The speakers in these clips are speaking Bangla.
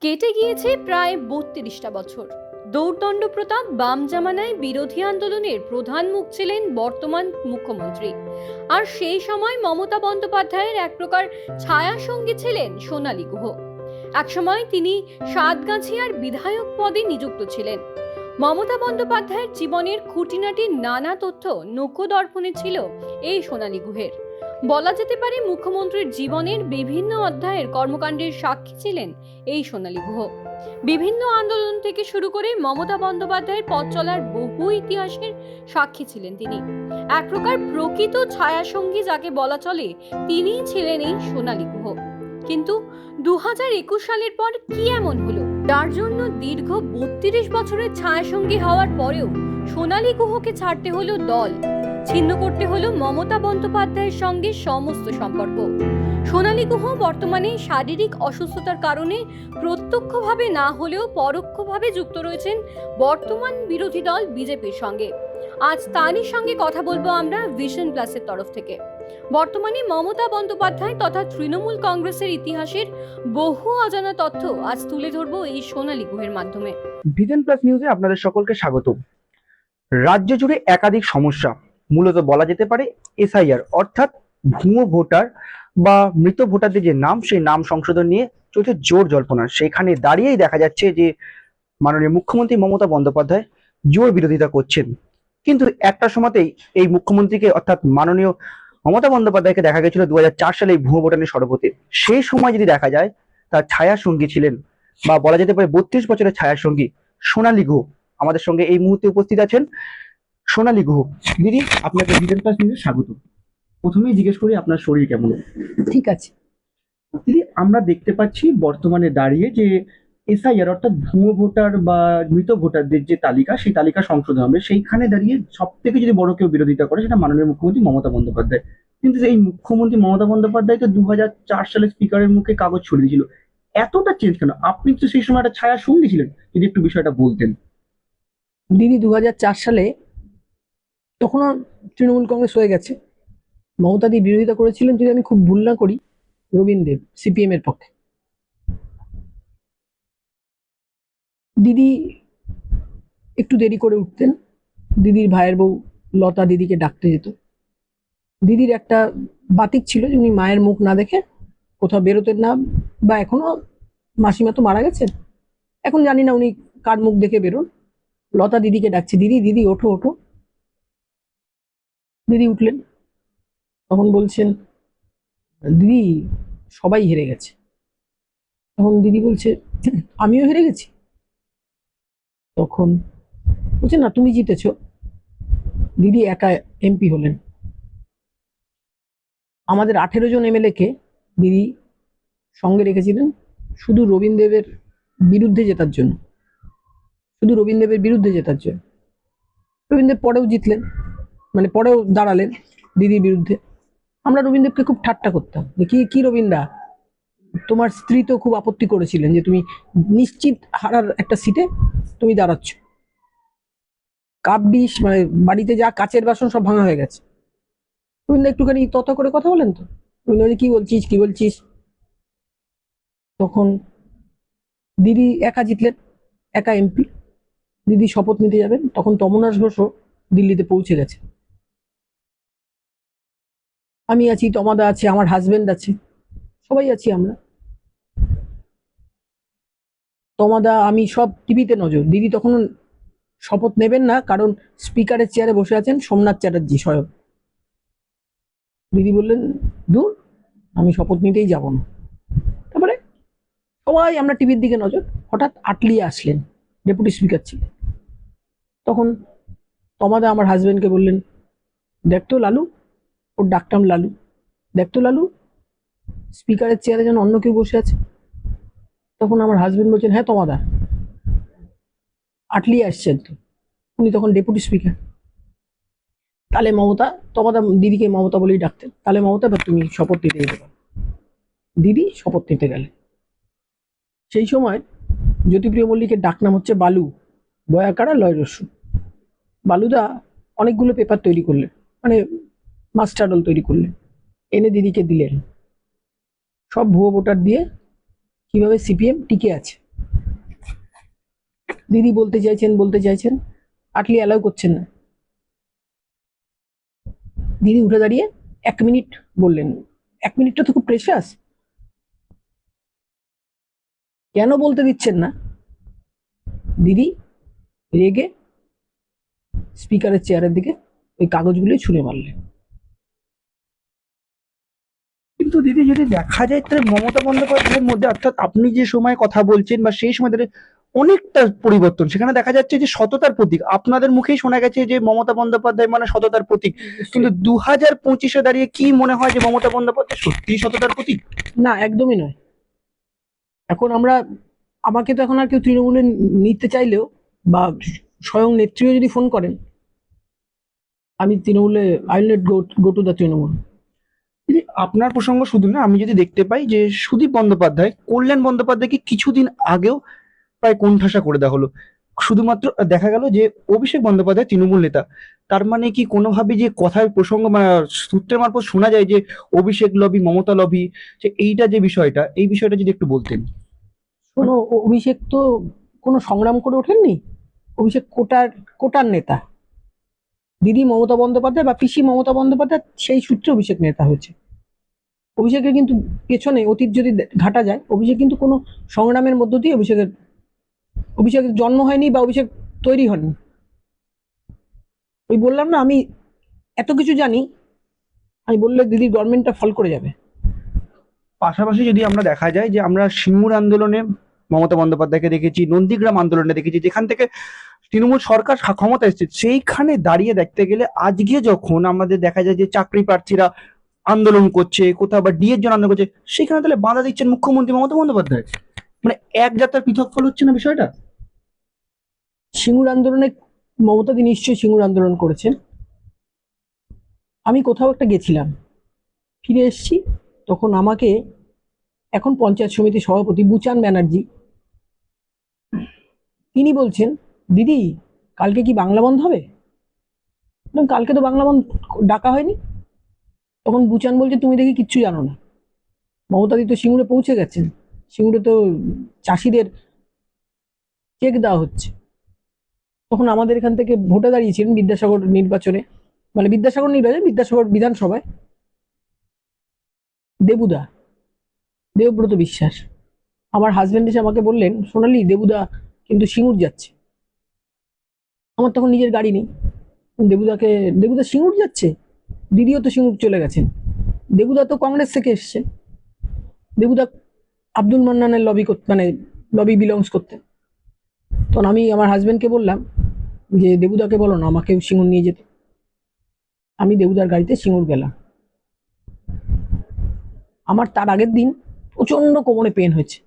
কেটে গিয়েছে প্রায় ৩২টা বছর। দৌর্দণ্ড প্রতাপ বাম জামানায় বিরোধী আন্দোলনের প্রধান মুখ ছিলেন বর্তমান মুখ্যমন্ত্রী। আর সেই সময় মমতা বন্দ্যোপাধ্যায়ের এক প্রকার ছায়া সঙ্গী ছিলেন সোনালী গুহ। একসময় তিনি সাতগাছিয়ার বিধায়ক পদে নিযুক্ত ছিলেন। মমতা বন্দ্যোপাধ্যায়ের জীবনের খুঁটিনাটি নানা তথ্য নখদর্পণে ছিল এই সোনালী গুহের। বলা যেতে পারে মুখ্যমন্ত্রীর জীবনের বিভিন্ন অধ্যায়ের কর্মকাণ্ডের সাক্ষী ছিলেন এই সোনালী গুহ। বিভিন্ন আন্দোলন থেকে শুরু করে মমতা বন্দ্যোপাধ্যায়ের পথ চলার বহু ইতিহাসের সাক্ষী ছিলেন তিনি। এক প্রকার প্রকৃত ছায়াসঙ্গী যাকে বলা চলে, তিনিই ছিলেন এই সোনালী গুহ। কিন্তু 2021 সালের পর কি এমন হলো তার জন্য দীর্ঘ 32 বছরের ছায়াসঙ্গী হওয়ার পরেও সোনালী গুহকে ছাড়তে হলো দল, ছিন্ন করতে হলো মমতা বন্দ্যোপাধ্যায়ের সঙ্গে সমস্ত সম্পর্ক। সোনালী গুহ বর্তমানে শারীরিক অসুস্থতার কারণে প্রত্যক্ষভাবে না হলেও পরোক্ষভাবে যুক্ত রয়েছেন বর্তমান বিরোধী দল বিজেপির সঙ্গে। আজ তারই সঙ্গে কথা বলবো আমরা ভিশন প্লাসের তরফ থেকে। বর্তমানে মমতা বন্দ্যোপাধ্যায় তথা তৃণমূল কংগ্রেসের ইতিহাসের বহু অজানা তথ্য আজ তুলে ধরবো এই সোনালী গুহের মাধ্যমে। ভিশন প্লাস নিউজে আপনাদের সকলকে স্বাগত। রাজ্য জুড়ে একাধিক সমস্যা, মূলত বলা যেতে পারে এসআইআর অর্থাৎ ভুয়ো ভোটার বা মৃত ভোটারদের যে নাম, সেই নাম সংশোধন নিয়ে চলছে জোর জল্পনা। সেখানে দাঁড়িয়েই দেখা যাচ্ছে যে মাননীয় মুখ্যমন্ত্রী মমতা বন্দ্যোপাধ্যায় জোর বিরোধিতা করছেন। কিন্তু একটা সময়তেই এই মুখ্যমন্ত্রীকে অর্থাৎ মাননীয় মমতা বন্দ্যোপাধ্যায়কে দেখা গেছিল 2004 সালে এই ভুয়ো ভোটার নিয়ে সরবতে। সেই সময় যদি দেখা যায়, তার ছায়া সঙ্গী ছিলেন বা বলা যেতে পারে 32 বছরের ছায়া সঙ্গী সোনালী গুহ। আমাদের সঙ্গে এই মুহূর্তে উপস্থিত আছেন সোনালী গুহ। দিদি, আপনাকে ভিশন প্লাস নিউজে স্বাগত। প্রথমেই জিজ্ঞেস করি আপনার শরীর কেমন? ঠিক আছে দিদি, আমরা দেখতে পাচ্ছি বর্তমানে দাঁড়িয়ে যে এসআইআর অর্থাৎ ভুয়ো ভোটার বা মৃত ভোটারদের যে তালিকা, সেই তালিকা সংশোধন হবে। সেইখানে দাঁড়িয়ে সব থেকে যদি বড় কেউ বিরোধিতা করে, সেটা মাননীয় মুখ্যমন্ত্রী মমতা বন্দ্যোপাধ্যায়। কিন্তু এই মুখ্যমন্ত্রী মমতা বন্দ্যোপাধ্যায় তো 2004 সালে স্পিকারের মুখে কাগজ ছড়িয়ে দিয়েছিল। এতটা চেঞ্জ কেন? আপনি তো সেই সময় একটা ছায়া সঙ্গী ছিলেন, যদি একটু বিষয়টা বলতেন। দিদি 2004 সালে তখনও তৃণমূল কংগ্রেস হয়ে গেছে। মমতাদি বিরোধিতা করেছিলেন, যদি আমি খুব ভুল না করি, রবীন দেব সিপিএম এর পক্ষে। দিদি একটু দেরি করে উঠতেন। দিদির ভাইয়ের বউ লতা দিদিকে ডাকতে যেত। দিদির একটা বাতিক ছিল যে উনি মায়ের মুখ না দেখে কোথাও বেরোতেন না, বা এখনো মাসিমা তো মারা গেছেন, এখন জানি না উনি কার মুখ দেখে বেরোন। লতা দিদিকে ডাকছে, দিদি দিদি ওঠো ওঠো। দিদি উঠলেন, তখন বলছেন, দিদি সবাই হেরে গেছে। তখন দিদি বলছে, আমিও হেরে গেছি। তখন বলছে, না তুমি জিতেছো। দিদি একা এমপি হলেন। আমাদের 18 জন এমএলএ কে দিদি সঙ্গে রেখেছিলেন শুধু রবীন দেবের বিরুদ্ধে জেতার জন্য, শুধু রবীন দেবের বিরুদ্ধে জেতার জন্য। রবীন দেব পরেও জিতলেন, মানে পরেও দাঁড়ালেন দিদির বিরুদ্ধে। আমরা রবীন দেবকে খুব ঠাট্টা করতাম যে কি কি রবীন্দ্রা, তোমার স্ত্রী তো খুব আপত্তি করেছিলেন যে তুমি নিশ্চিত হারার একটা সিটে তুমি দাঁড়াচ্ছ। কাপ ডিশ মানে বাড়িতে যা কাচের বাসন সব ভাঙা হয়ে গেছে। রবীন্দ্র একটুখানি তত করে কথা বলেন তো, রবীন্দ্র কি বলছিস কি বলছিস। তখন দিদি একা জিতলেন, একা এমপি। দিদি শপথ নিতে যাবেন, তখন তমনাশ ঘোষও দিল্লিতে পৌঁছে গেছে। আমি আছি, তমাদা আছে, আমার হাজবেন্ড আছে, সবাই আছি আমরা। তমাদা আমি সব টিভিতে নজর। দিদি তখন শপথ নেবেন না, কারণ স্পিকারের চেয়ারে বসে আছেন সোমনাথ চ্যাটার্জি স্বয়ং। দিদি বললেন, দূর, আমি শপথ নিতেই যাব না। তারপরে সবাই আমরা টিভির দিকে নজর। হঠাৎ আটলিয়ে আসলেন, ডেপুটি স্পিকার ছিলেন। তখন তমাদা আমার হাজবেন্ডকে বললেন, দেখতো লালু, ওর ডাকটাম লালু, দেখতো লালু, স্পিকারের চেয়ারে যেন অন্য কেউ বসে আছে। তখন আমার হাজবেন্ড বলছেন, হ্যাঁ তমাদা, আটলিয়ে আসছেন তো। উনি তখন ডেপুটি স্পিকার। তাহলে মমতা, তমাদা দিদিকে মমতা বলেই ডাকতেন, তাহলে মমতা এবার তুমি শপথ নিতে যেতে পারো। দিদি শপথ নিতে গেলে, সেই সময় জ্যোতিপ্রিয় মল্লিকের ডাকনাম হচ্ছে বালু, বয়াকারা লয় রস্যু। বালুদা অনেকগুলো পেপার তৈরি করলেন, মানে মাস্টারডল তৈরি করলেন, এনে দিদিকে দিলেন। সব ভুয়ো ভোটার দিয়ে কিভাবে সিপিএম টিকে আছে দিদি বলতে চাইছেন আটলি অ্যালাউ করছেন না। দিদি উঠে দাঁড়িয়ে 1 মিনিট বললেন। 1 মিনিটটা তো খুব প্রেশাস, কেন বলতে দিচ্ছেন না? দিদি রেগে স্পিকারের চেয়ারের দিকে ওই কাগজগুলো ছুঁড়ে মারলেন। কিন্তু দিদি যদি দেখা যায় তাহলে মমতা বন্দ্যোপাধ্যায়ের মধ্যে, অর্থাৎ আপনি যে সময় কথা বলছেন বা সেই সময় ধরে অনেকটা পরিবর্তন, সেখানে দেখা যাচ্ছে যে সততার প্রতীক। আপনাদের মুখেই শোনা গেছে যে মমতা বন্দ্যোপাধ্যায় মানে সততার প্রতীক, কিন্তু 2025-এ দাঁড়িয়ে কি মনে হয় যে মমতা বন্দ্যোপাধ্যায় সত্যিই সততার প্রতীক? না, একদমই নয়। এখন আমাকে তো এখন আর কেউ তৃণমূলে নিতে চাইলেও বা স্বয়ং নেত্রীও যদি ফোন করেন, আমি তৃণমূলে I will not go to the Trinamool. দিদি, আপনার প্রসঙ্গ শুধু না, আমি যদি দেখতে পাই যে সুদীপ বন্দ্যোপাধ্যায়, কল্যাণ বন্দ্যোপাধ্যায়কে কিছুদিন আগেও প্রায় কোণঠাসা করে দেওয়া হলো। শুধুমাত্র দেখা গেল যে অভিষেক বন্দ্যোপাধ্যায় তৃণমূল নেতা, তার মানে কি কোনোভাবে যে কথার প্রসঙ্গ বা সূত্রের মারফত শোনা যায় যে অভিষেক লবি, মমতা লবি, যে এইটা যে বিষয়টা, এই বিষয়টা যদি একটু বলতেন। শোনো, অভিষেক তো কোনো সংগ্রাম করে ওঠেননি। অভিষেক কোটার নেতা। দিদি মমতা বন্দ্যোপাধ্যায় বা পিসি মমতা বন্দ্যোপাধ্যায় সেই সূত্রে অভিষেক নেতা হয়েছে। অভিষেকের কিন্তু পেছনে অতীত যদি ঘাটা যায়, অভিষেক কিন্তু কোনো সংগ্রামের মধ্য দিয়ে অভিষেকের জন্ম হয়নি বা অভিষেক তৈরি হয়নি। ওই বললাম না, আমি এত কিছু জানি, আমি বললে দিদির গভর্নমেন্টটা ফল করে যাবে। পাশাপাশি যদি আমরা দেখা যায় যে আমরা সিঙ্গুর আন্দোলনে মমতা বন্দ্যোপাধ্যায়কে দেখেছি, নন্দীগ্রাম আন্দোলনে দেখেছি, যেখান থেকে তৃণমূল সরকার ক্ষমতা এসেছে, সেইখানে দাঁড়িয়ে দেখতে গেলে আজকে যখন আমাদের দেখা যায় যে চাকরি প্রার্থীরা আন্দোলন করছে, কোথাও বা ডিএর জন্য আন্দোলন করছে, সেখানে তাহলে বাধা দিচ্ছেন মুখ্যমন্ত্রী মমতা বন্দ্যোপাধ্যায়। মানে এক যাত্রার পৃথক ফল হচ্ছে না বিষয়টা? সিঙ্গুর আন্দোলনে মমতাদি নিশ্চয়ই সিঙ্গুর আন্দোলন করেছেন। আমি কোথাও একটা গেছিলাম, ফিরে এসেছি, তখন আমাকে এখন পঞ্চায়েত সমিতি সভাপতি বুচান ব্যানার্জি, তিনি বলছেন, দিদি কালকে কি বাংলা বন্ধ হবে? কালকে তো বাংলা বন্ধ ডাকা হয়নি। তখন বুচান বলছে, তুমি দেখি কিচ্ছু জানো না, মমতাদি তো সিঙ্গুরে পৌঁছে গেছেন, সিঙ্গুরে তো চাষিদের চেক দেওয়া হচ্ছে। তখন আমাদের এখান থেকে ভোটে দাঁড়িয়েছিলেন বিদ্যাসাগর বিধানসভায় দেবব্রত বিশ্বাস। আমার হাজবেন্ড এসে আমাকে বললেন, সোনালি, দেবুদা কিন্তু সিঙ্গুর যাচ্ছে। আমার তখন নিজের গাড়ি নেই। দেবুদা সিঙ্গুর যাচ্ছে? দিদিও তো সিঙ্গুর চলে গেছেন। দেবুদা তো কংগ্রেস থেকে এসছে। দেবুদা আব্দুল মান্নানের লবি বিলংস করতে। তখন আমি আমার হাজবেন্ডকে বললাম যে দেবুদাকে বলো না আমাকে সিঙ্গুর নিয়ে যেতে। আমি দেবুদার গাড়িতে সিঙ্গুর গেলাম। আমার তার আগের দিন প্রচন্ড কোমরে পেন হয়েছে,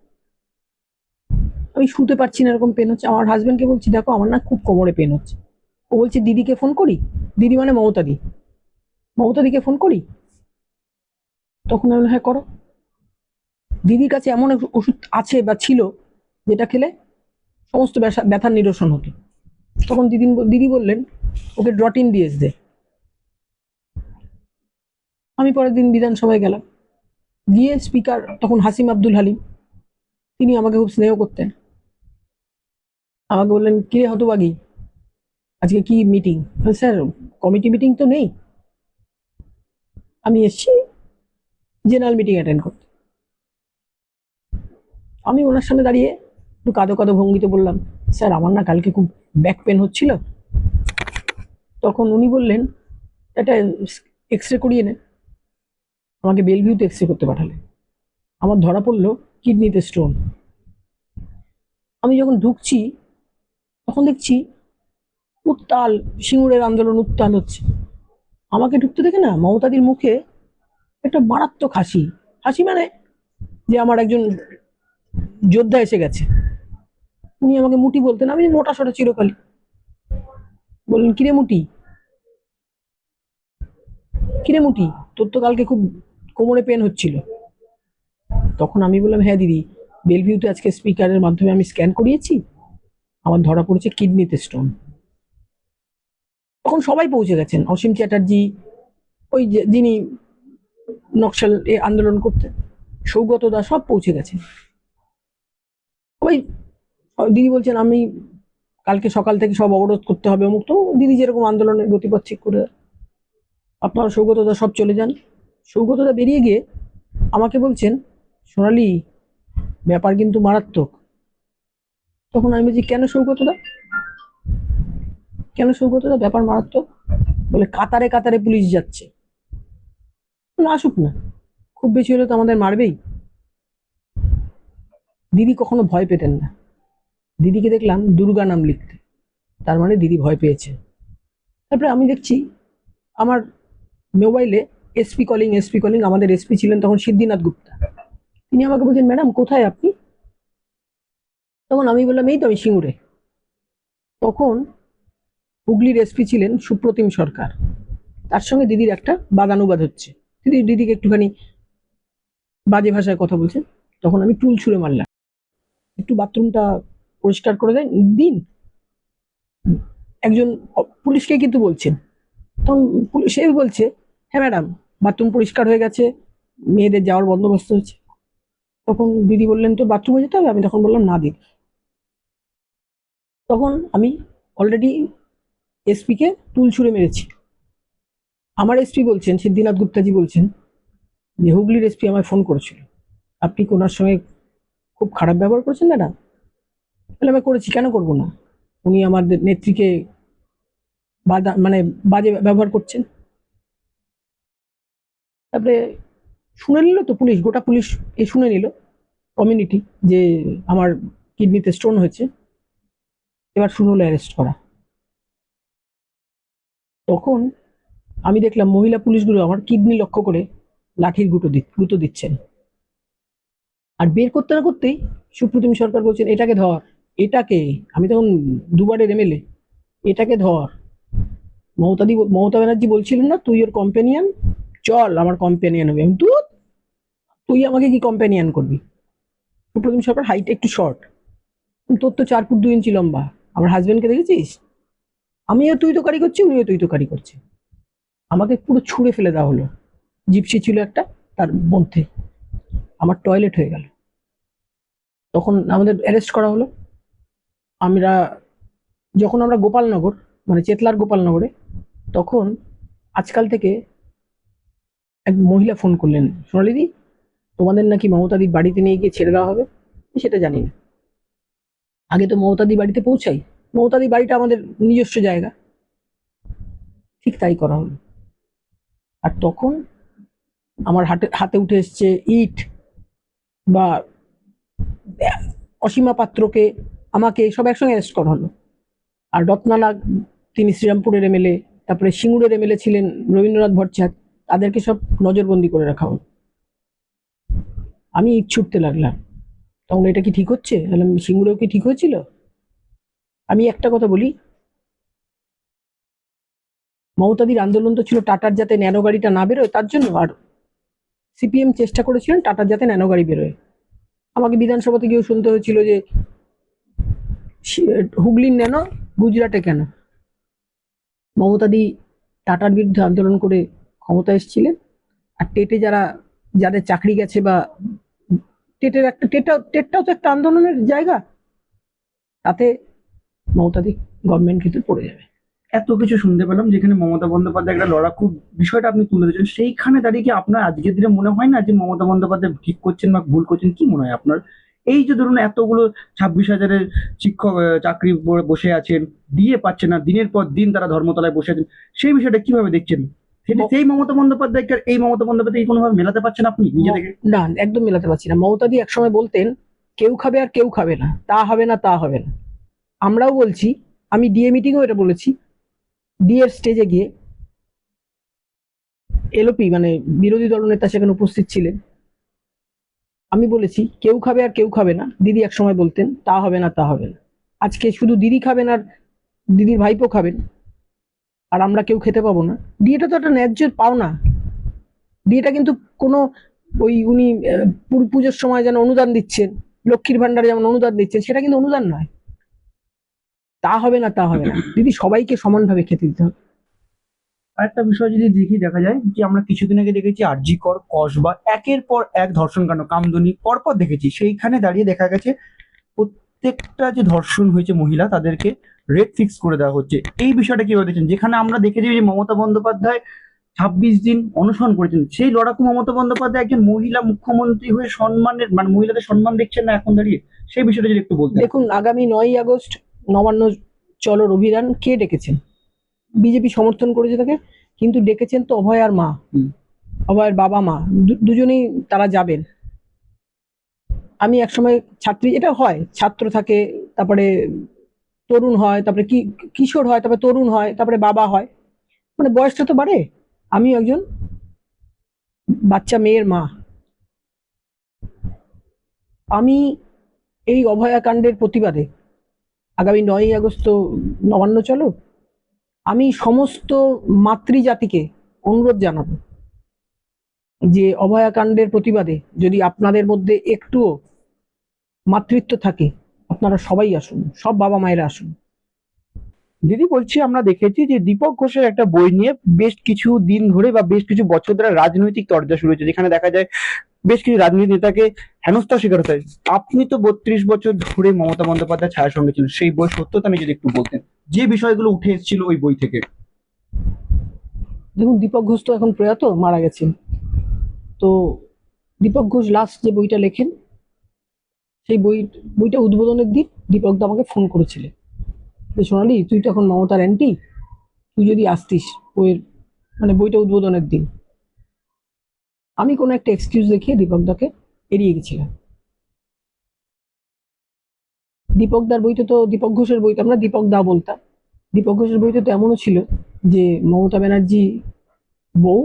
আমি শুতে পারছি না, এরকম পেন হচ্ছে। আমার হাজবেন্ডকে বলছি, দেখো আমার না খুব কোমরে পেন হচ্ছে। ও বলছে, দিদিকে ফোন করি। দিদি মানে মমতাদিকে ফোন করি। তখন আমি বললাম, হ্যাঁ করো। দিদির কাছে এমন এক ওষুধ আছে বা ছিল যেটা খেলে সমস্ত ব্যথার নিরসন হতো। তখন দিদি বললেন, ওকে ড্রটিন ডিএস দে। আমি পরের দিন বিধানসভায় গেলাম, গিয়ে স্পিকার তখন হাসিম আব্দুল হালিম, তিনি আমাকে খুব স্নেহ করতেন। আমাকে বললেন, কিরে হতবাগী, আজকে কি মিটিং? স্যার কমিটি মিটিং তো নেই, আমি এসছি জেনারেল মিটিং অ্যাটেন্ড করতে। আমি ওনার সামনে দাঁড়িয়ে একটু কাঁদো কাঁদো ভঙ্গিতে বললাম, স্যার আমার না কালকে খুব ব্যাক পেন হচ্ছিল। তখন উনি বললেন, এটা এক্স রে করিয়ে নে। আমাকে বেলভিউতে এক্স রে করতে পাঠালেন। আমার ধরা পড়লো কিডনিতে স্টোন। আমি যখন ঢুকছি তখন দেখছি উত্তাল, সিঙ্গুরের আন্দোলন উত্তাল হচ্ছে। আমাকে ঢুকতে দেখে না মমতাদির মুখে একটা মারাত্মক হাসি মানে যে আমার একজন যোদ্ধা এসে গেছে। উনি আমাকে মুটি বলতেন, আমি মোটা সোটা চিরকালি। বললেন, কিরে মুটি, তোর তো কালকে খুব কোমরে পেন হচ্ছিল। তখন আমি বললাম, হ্যাঁ দিদি, বেলভিউতে আজকে স্পিকারের মাধ্যমে আমি স্ক্যান করিয়েছি, আমার ধরা পড়েছে কিডনিতে স্টোন। তখন সবাই পৌঁছে গেছেন, অসীম চ্যাটার্জি, ওই যিনি নকশাল আন্দোলন করতেন, সৌগত দা, সব পৌঁছে গেছেন। ওই দিদি বলছেন, আমি কালকে সকাল থেকে সব অবরোধ করতে হবে অমুক, তো দিদি যেরকম আন্দোলনের গতিপথ ঠিক করে আপনারা সৌগতদা সব চলে যান। সৌগতদা বেরিয়ে গিয়ে আমাকে বলছেন, সোনালি ব্যাপার কিন্তু মারাত্মক। তখন আমি বলছি, কেন সৌগতদা, কেন সৌগতদা ব্যাপার মারাত্মক? বলে কাতারে কাতারে পুলিশ যাচ্ছে। না, আসুক না, খুব বেশি হলে তো আমাদের মারবেই। দিদি কখনো ভয় পেতেন না। দিদিকে দেখলাম দুর্গা নাম লিখতে, তার মানে দিদি ভয় পেয়েছে। তারপরে আমি দেখছি আমার মোবাইলে এসপি কলিং, আমাদের এসপি ছিলেন তখন সিদ্ধিনাথ গুপ্তা। তিনি আমাকে বলছেন, ম্যাডাম কোথায় আপনি? তখন আমি বললাম, এই তো আমি সিঙ্গুরে। তখন হুগলির এসপি ছিলেন সুপ্রতিম সরকার, তার সঙ্গে দিদির একটা বাদানুবাদ হচ্ছে। দিদিকে একটুখানি বাজে ভাষায় কথা বলছেন। তখন আমি টুল ছুঁড়ে মারলাম, একটু বাথরুমটা পরিষ্কার করে দিন। একজন পুলিশকে কিন্তু বলছেন। তখন সে বলছে, হ্যাঁ ম্যাডাম, বাথরুম পরিষ্কার হয়ে গেছে, মেয়েদের যাওয়ার বন্দোবস্ত হয়েছে। তখন দিদি বললেন, তো বাথরুমে যেতে হবে? আমি তখন বললাম, না দিদি। তখন আমি অলরেডি এসপিকে টুল ছুঁড়ে মেরেছি। আমার এসপি বলছেন, সিদ্ধিনাথ গুপ্তাজি বলছেন যে হুগলির এসপি আমায় ফোন করেছিল, আপনি কি ওনার সঙ্গে খুব খারাপ ব্যবহার করেছেন ম্যাডাম? তাহলে আমি করেছি, কেন করবো না? উনি আমাদের নেত্রীকে বাজে ব্যবহার করছেন। তারপরে শুনে নিল তো পুলিশ, গোটা পুলিশ শুনে নিল, কমিউনিটি, যে আমার কিডনিতে স্টোন হয়েছে। এবার শুরু হলো অ্যারেস্ট করা। তখন আমি দেখলাম মহিলা পুলিশগুলো আমার কিডনি লক্ষ্য করে লাঠির গুঁতো দিচ্ছেন। আর বের করতে না করতেই সুপ্রতিম সরকার বলছেন, এটাকে ধর, এটাকে। আমি তখন দুবারের এমএলএ, এটাকে ধর। মমতা ব্যানার্জি বলছিলেন না, তুই ওর কম্পেনিয়ান, চল আমার কম্পেনিয়ান হবে। আমি, তুই আমাকে কি কম্পেনিয়ান করবি? সুপ্রতিম সরকার হাইট একটু শর্ট, তোর তো 4 ফুট 2 ইঞ্চি লম্বা। আমার হাজবেন্ডকে দেখেছিস? আমিও তুই তো কারি করছি, উনিও তুই তো কারি করছে। আমাকে পুরো ছুঁড়ে ফেলে দেওয়া হলো। জিপসি ছিল একটা, তার মধ্যে আমার টয়লেট হয়ে গেল। তখন আমাদের অ্যারেস্ট করা হলো। যখন আমরা গোপালনগর, মানে চেতলার গোপালনগরে, তখন আজকাল থেকে এক মহিলা ফোন করলেন, সোনালিদি তোমাদের নাকি মমতাদির বাড়িতে নিয়ে গিয়ে ছেড়ে দেওয়া হবে। সেটা জানি না, আগে তো মমতাদি বাড়িতে পৌঁছাই। মমতাদি বাড়িটা আমাদের নিজস্ব জায়গা। ঠিক তাই করা হলো। আর তখন আমার হাতে উঠে এসছে ইট, বা অসীমা পাত্রকে, আমাকে সব একসঙ্গে অ্যারেস্ট করা হলো। আর রত্নালা, তিনি শ্রীরামপুরের এমএলএ, তারপরে সিঙ্গুরের এমএলএ ছিলেন রবীন্দ্রনাথ ভট্টাচার্য, তাদেরকে সব নজরবন্দি করে রাখা হলো। আমি ইট ছুটতে লাগলাম। তখন এটা কি ঠিক হচ্ছে? সিঙ্গুরেও কি ঠিক হয়েছিল? আমি একটা কথা বলি, মমতাদির আন্দোলন তো ছিল টাটার যাতে ন্যানো গাড়িটা না বেরোয় তার জন্য। আর সিপিএম চেষ্টা করেছিলেন টাটার যাতে ন্যানো গাড়ি বেরোয়। আমাকে বিধানসভাতে গিয়েও শুনতে হয়েছিল যে হুগলির ন্যানো গুজরাটে কেন? মমতাদি টাটার বিরুদ্ধে আন্দোলন করে ক্ষমতায় এসেছিলেন। আর টেটে যাদের চাকরি গেছে, বা টেটটাও তো একটা আন্দোলনের জায়গা, তাতে মমতাদি গভর্নমেন্ট কিন্তু পড়ে যাবে। এত কিছু শুনতে পেলাম, যেখানে মমতা বন্দ্যোপাধ্যায় একটা লড়াকু বিষয়টা আপনি তুলে ধরেছেন, সেইখানে দাঁড়িয়ে কি আপনার আজকের দিনে মনে হয় না যে মমতা বন্দ্যোপাধ্যায় ঠিক করছেন বা ভুল করছেন? কি মনে হয় আপনার? এই যে ধরুন এতগুলো 26,000-এর শিক্ষক চাকরি বসে আছেন, দিয়ে পাচ্ছে না, দিনের পর দিন তারা ধর্মতলায় বসে আছেন, সেই বিষয়টা কিভাবে দেখছেন? সেই মমতা বন্দ্যোপাধ্যায়কে আর এই মমতা বন্দ্যোপাধ্যায় কোনোভাবে মেলাতে পারছেন আপনি নিজে থেকে? না, একদম মেলাতে পারছি না। মমতাদি একসময় বলতেন, কেউ খাবে আর কেউ খাবে না, তা হবে না, তা হবে না। আমরাও বলছি, আমি ডিএ মিটিংও এটা বলেছি। ডিএর স্টেজে গিয়ে এলওপি, মানে বিরোধী দলনেতা সেখানে উপস্থিত ছিলেন। আমি বলেছি, কেউ খাবে আর কেউ খাবে না। দিদি একসময় বলতেন, তা হবে না, তা হবে না। আজকে শুধু দিদি খাবেন আর দিদির ভাইপো খাবেন, আর আমরা কেউ খেতে পাবো না। ডিএটা তো একটা ন্যায্য পাওনা। ডিএটা কিন্তু কোনো উনি পুজোর সময় যেন অনুদান দিচ্ছেন, লক্ষ্মীর ভান্ডারে যেমন অনুদান দিচ্ছেন, সেটা কিন্তু অনুদান নয়। তা হবে না, তা হবে না। দিদি সবাইকে সমানভাবে খেতে দিতে হবে। আরেকটা বিষয় যদি দেখা যায় যে আমরা কিছুদিন আগে দেখেছি আরজি কর, কসবা, একের পর এক ধর্ষণকাণ্ড, কামদুনি পরপর দেখেছি। সেইখানে দাঁড়িয়ে দেখা গেছে প্রত্যেকটা যে ধর্ষণ হয়েছে মহিলা তাদেরকে রেট ফিক্স করে দেওয়া হচ্ছে, এই বিষয়টা কিভাবে দেখছেন? যেখানে আমরা দেখেছি যে মমতা বন্দ্যোপাধ্যায় 26 দিন অনশন করেছেন, সেই লড়াকু মমতা বন্দ্যোপাধ্যায় একজন মহিলা মুখ্যমন্ত্রী হয়ে সম্মানের মানে মহিলাদের সম্মান দেখছেন না এখন দাঁড়িয়ে, সেই বিষয়টা যদি একটু বলতেন। দেখুন, আগামী 9ই আগস্ট নবান্ন চলোর অভিযান কে ডেকেছেন? বিজেপি সমর্থন করেছে তাকে, কিন্তু ডেকেছেন তো অভয়ার মা, হুম। অভয়ের বাবা মা দুজনেই তারা যাবেন। আমি একসময় ছাত্রী, এটা হয়, ছাত্র থাকে, তারপরে তরুণ হয়, তারপরে কি কিশোর হয়, তারপরে তরুণ হয়, তারপরে বাবা হয়, মানে বয়সটা তো বাড়ে। আমি একজন বাচ্চা মেয়ের মা। আমি এই অভয়াকাণ্ডের প্রতিবাদে আগামী 9ই আগস্ট তো নবান্ন চলো, আমি সমস্ত মাতৃজাতিকে অনুরোধ জানাবো যে অভয়াকাণ্ডের প্রতিবাদে যদি আপনাদের মধ্যে একটুও মাতৃত্ব থাকে, আপনারা সবাই আসুন, সব বাবা মায়েরা আসুন। দিদি বলছি, আমরা দেখেছি যে দীপক ঘোষের একটা বই নিয়ে বেশ কিছু দিন ধরে বা বেশ কিছু বছর ধরে রাজনৈতিক চর্চা শুরু হয়েছে, যেখানে দেখা যায় বেশ কিছু রাজনৈতিক নেতাকে হেনস্থার শিকার হতে হয়। আপনি তো 32 বছর ধরে মমতা বন্দ্যোপাধ্যায় ছায়ার সঙ্গে ছিলেন, সেই বই সত্যতা নিয়ে যদি একটু বলতেন, যে বিষয়গুলো উঠে এসেছিল ওই বই থেকে। দেখুন, দীপক ঘোষ তো এখন প্রয়াত, মারা গেছেন। তো দীপক ঘোষ লাস্ট যে বইটা লেখেন, সেই বইটা উদ্বোধনের দিন দীপক দা আমাকে ফোন করেছিলেন যে সোনালি, তুই তো এখন মমতার অ্যান্টি, তুই যদি আসতিস বইয়ের, মানে বইটা উদ্বোধনের দিন। আমি কোনো একটা এক্সকিউজ দেখিয়ে দীপক দাকে এড়িয়ে গেছিলাম। দীপক দার বইতে তো, দীপক ঘোষের বইতে আমরা দীপক দা বলতাম। দীপক ঘোষের বইতে তো এমনও ছিল যে মমতা ব্যানার্জি বউ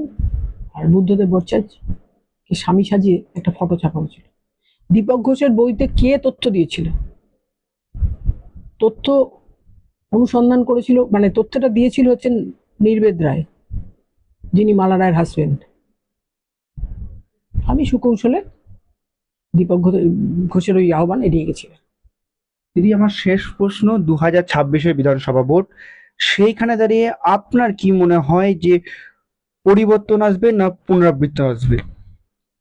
আর বুদ্ধদেব ভট্টাচার্যকে স্বামী সাজিয়ে একটা ফটো ছাপা হয়েছিল। দীপক ঘোষের বইতে কে তথ্য দিয়েছিল? তথ্য অনুসন্ধান করেছিল, মানে তথ্যটা দিয়েছিল হচ্ছেন নির্বেদ রায়, যিনি মালা রায়ের হাজবেন্ড। আমি সুকৌশলে দীপক ঘোষের ওই আহ্বান এড়িয়ে গেছিলাম। দিদি, আমার শেষ প্রশ্ন, 2026-এর বিধানসভা ভোট, সেইখানে দাঁড়িয়ে আপনার কি মনে হয় যে পরিবর্তন আসবে না পুনরাবৃত্তি আসবে?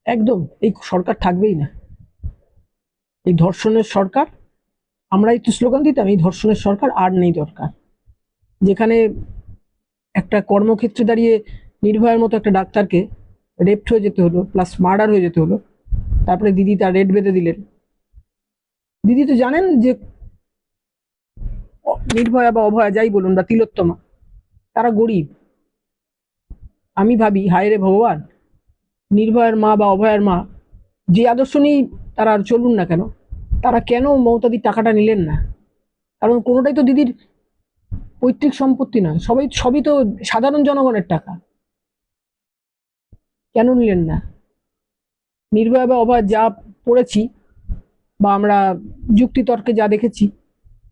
একদম, এই সরকার থাকবেই না, এই ধর্ষণের সরকার। আমরাই তো স্লোগান দিতাম, এই ধর্ষণের সরকার আর নেই দরকার। যেখানে একটা কর্মক্ষেত্রে দাঁড়িয়ে নির্ভয়ের মতো একটা ডাক্তারকে রেপড হয়ে যেতে হলো, প্লাস মার্ডার হয়ে যেতে হলো, তারপরে দিদি তার রেড বেঁধে দিলেন। দিদি তো জানেন যে নির্ভয়া বা অভয়া যাই বলুন, বা তিলোত্তমা, তারা গরিব। আমি ভাবি, হায় রে ভগবান, নির্ভয়ার মা বা অভয়ার মা যে আদর্শ নিয়েই তারা আর চলুন না কেন, তারা কেন মমতাদির টাকাটা নিলেন না? কারণ কোনোটাই তো দিদির পৈতৃক সম্পত্তি নয়, সবই তো সাধারণ জনগণের টাকা। কেন নিলেন না? নির্ভয়া বা অভয় যা পড়েছি বা আমরা যুক্তিতর্কে যা দেখেছি,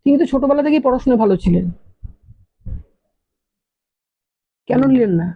তিনি তো ছোটবেলা থেকেই পড়াশোনায় ভালো ছিলেন, কেন নিলেন না?